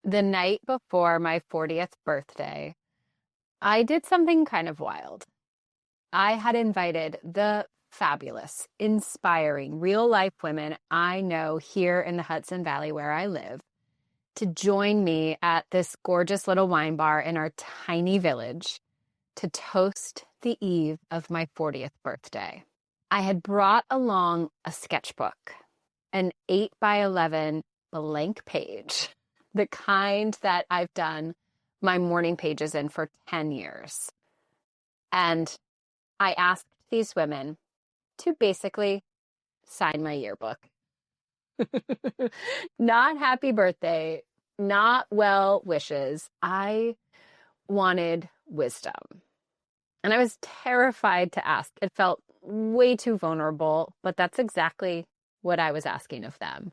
The night before my 40th birthday, I did something kind of wild. I had invited the fabulous, inspiring, real life women I know here in the Hudson Valley where I live to join me at this gorgeous little wine bar in our tiny village to toast the eve of my 40th birthday. I had brought along a sketchbook, an 8 by 11 blank page, the kind that I've done my morning pages in for 10 years. And I asked these women to basically sign my yearbook. Not happy birthday, not well wishes. I wanted wisdom. And I was terrified to ask. It felt way too vulnerable, but that's exactly what I was asking of them.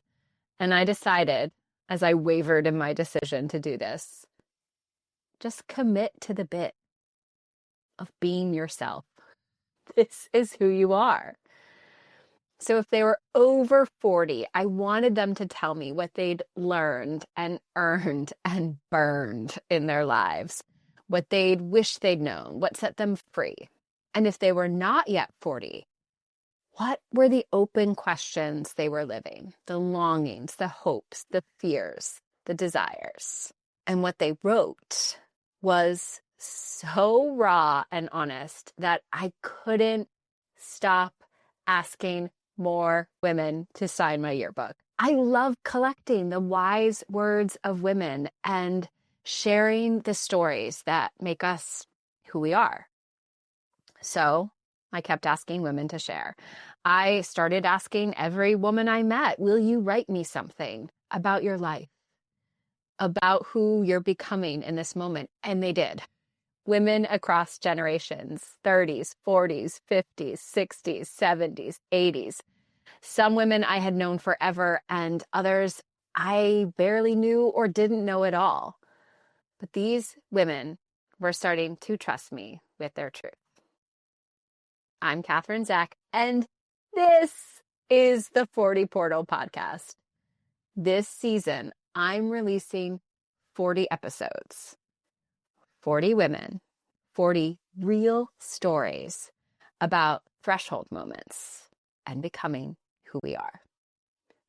And I decided, as I wavered in my decision to do this, just commit to the bit of being yourself. This is who you are. So if they were over 40, I wanted them to tell me what they'd learned and earned and burned in their lives, what they'd wished they'd known, what set them free. And if they were not yet 40, what were the open questions they were living, the longings, the hopes, the fears, the desires? And what they wrote was so raw and honest that I couldn't stop asking more women to sign my yearbook. I love collecting the wise words of women and sharing the stories that make us who we are. So I kept asking women to share. I started asking every woman I met, will you write me something about your life, about who you're becoming in this moment? And they did. Women across generations, 30s, 40s, 50s, 60s, 70s, 80s. Some women I had known forever and others I barely knew or didn't know at all. But these women were starting to trust me with their truth. I'm Catherine Zack, and this is the 40 Portal podcast. This season, I'm releasing 40 episodes. 40 women, 40 real stories about threshold moments and becoming who we are.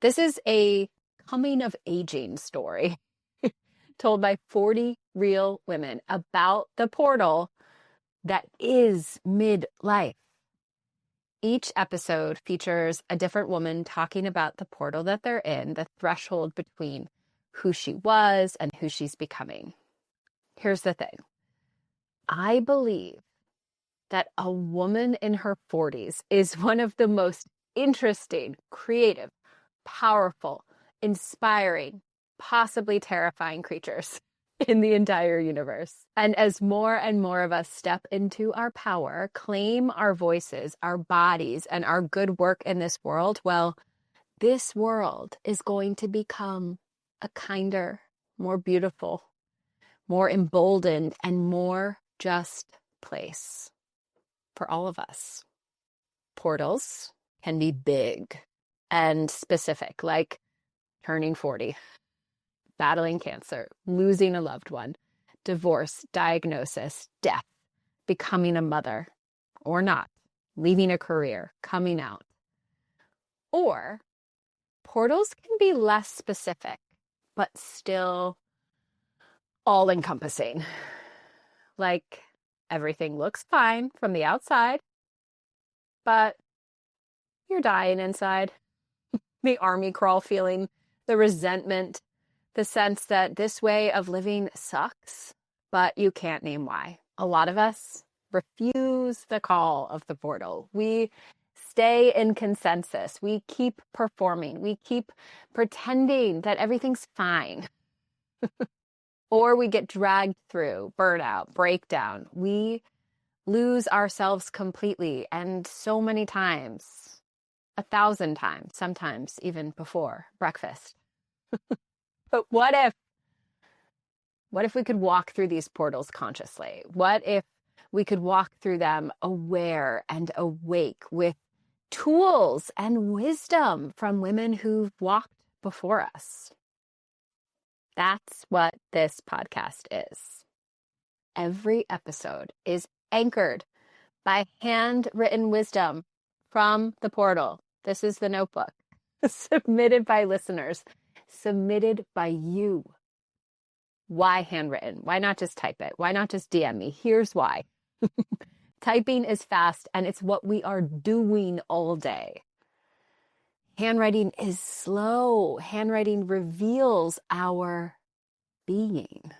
This is a coming of aging story told by 40 real women about the portal that is midlife. Each episode features a different woman talking about the portal that they're in, the threshold between who she was and who she's becoming. Here's the thing. I believe that a woman in her 40s is one of the most interesting, creative, powerful, inspiring, possibly terrifying creatures in the entire universe. And as more and more of us step into our power, claim our voices, our bodies, and our good work in this world, well, this world is going to become a kinder, more beautiful, more emboldened, and more just place for all of us. Portals can be big and specific, like turning 40, battling cancer, losing a loved one, divorce, diagnosis, death, becoming a mother or not, leaving a career, coming out. Or portals can be less specific, but still all-encompassing. Like everything looks fine from the outside, but you're dying inside. The army crawl feeling, the resentment, the sense that this way of living sucks, but you can't name why. A lot of us refuse the call of the portal. We stay in consensus. We keep performing. We keep pretending that everything's fine. Or we get dragged through burnout, breakdown. We lose ourselves completely, and so many times, 1,000 times, sometimes even before breakfast. But what if we could walk through these portals consciously? What if we could walk through them aware and awake with tools and wisdom from women who've walked before us? That's what this podcast is. Every episode is anchored by handwritten wisdom from the portal. This is the notebook submitted by listeners, submitted by you. Why handwritten? Why not just type it? Why not just DM me? Here's why. Typing is fast and it's what we are doing all day. Handwriting is slow. Handwriting reveals our being.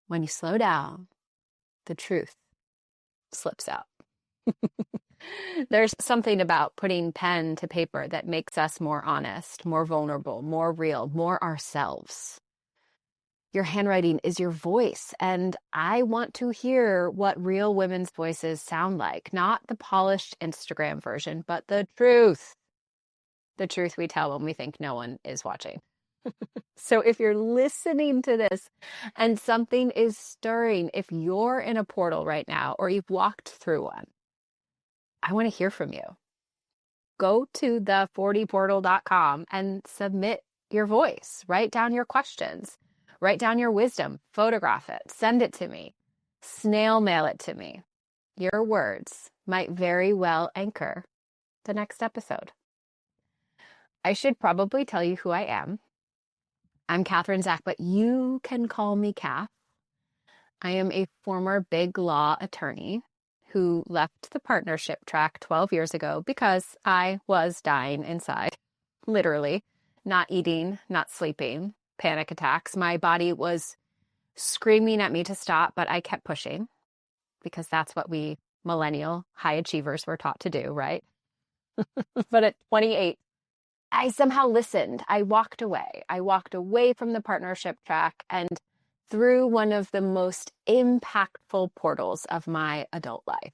When you slow down, the truth slips out. There's something about putting pen to paper that makes us more honest, more vulnerable, more real, more ourselves. Your handwriting is your voice, and I want to hear what real women's voices sound like. Not the polished Instagram version, but the truth. The truth we tell when we think no one is watching. So if you're listening to this and something is stirring, if you're in a portal right now or you've walked through one, I want to hear from you. Go to the40portal.com and submit your voice. Write down your questions. Write down your wisdom. Photograph it. Send it to me. Snail mail it to me. Your words might very well anchor the next episode. I should probably tell you who I am. I'm Catherine Zack, but you can call me Kath. I am a former big law attorney who left the partnership track 12 years ago because I was dying inside, literally, not eating, not sleeping, panic attacks. My body was screaming at me to stop, but I kept pushing because that's what we millennial high achievers were taught to do, right? But at 28, I somehow listened. I walked away. I walked away from the partnership track and through one of the most impactful portals of my adult life.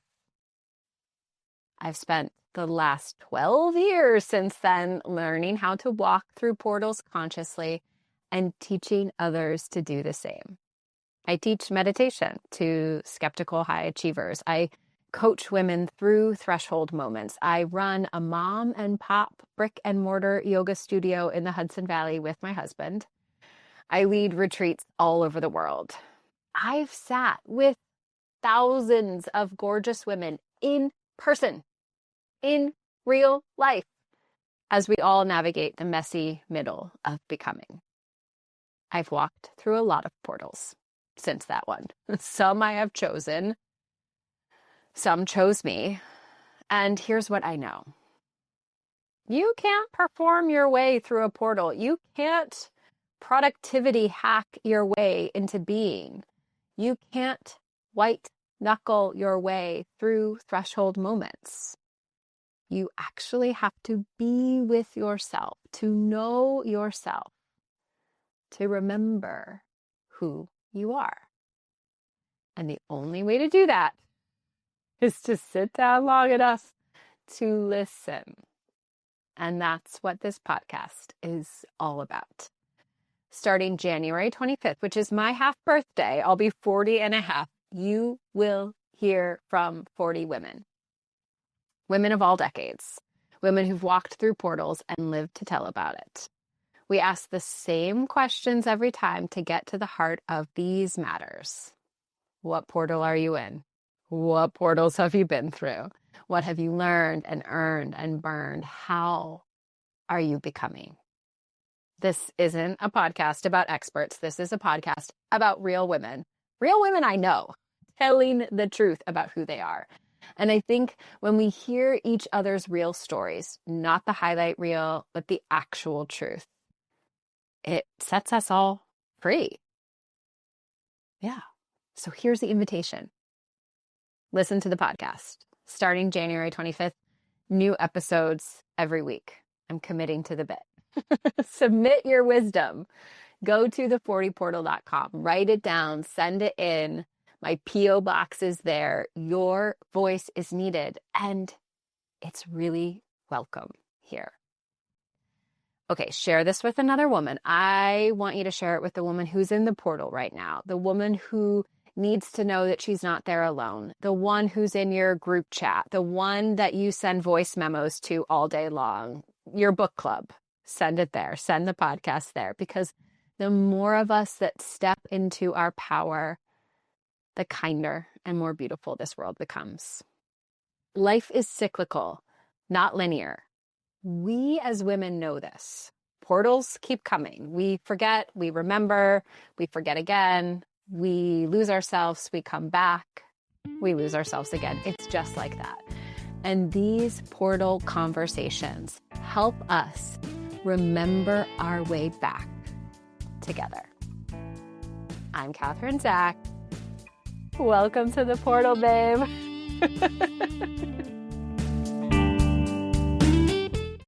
I've spent the last 12 years since then learning how to walk through portals consciously and teaching others to do the same. I teach meditation to skeptical high achievers. I coach women through threshold moments. I run a mom and pop brick and mortar yoga studio in the Hudson Valley with my husband. I lead retreats all over the world. I've sat with thousands of gorgeous women in person, in real life, as we all navigate the messy middle of becoming. I've walked through a lot of portals since that one. Some I have chosen. Some chose me. And here's what I know. You can't perform your way through a portal. You can't productivity hack your way into being. You can't white knuckle your way through threshold moments. You actually have to be with yourself, to know yourself, to remember who you are. And the only way to do that is to sit down long enough to listen. And that's what this podcast is all about. Starting January 25th, which is my half birthday, I'll be 40 and a half, you will hear from 40 women. Women of all decades. Women who've walked through portals and lived to tell about it. We ask the same questions every time to get to the heart of these matters. What portal are you in? What portals have you been through? What have you learned and earned and burned? How are you becoming? This isn't a podcast about experts. This is a podcast about real women I know, telling the truth about who they are. And I think when we hear each other's real stories, not the highlight reel, but the actual truth, it sets us all free. Yeah. So here's the invitation. Listen to the podcast. Starting January 25th, new episodes every week. I'm committing to the bit. Submit your wisdom. Go to the40portal.com. Write it down. Send it in. My P.O. box is there. Your voice is needed. And it's really welcome here. Okay, share this with another woman. I want you to share it with the woman who's in the portal right now. The woman who needs to know that she's not there alone. The one who's in your group chat. The one that you send voice memos to all day long. Your book club. Send it there. Send the podcast there. Because The more of us that step into our power, the kinder and more beautiful this world becomes. Life is cyclical, not linear. We as women know this. Portals keep coming. We forget, we remember, we forget again. We lose ourselves, we come back, we lose ourselves again. It's just like that. And these portal conversations help us remember our way back together. I'm Catherine Zack. Welcome to the portal, babe.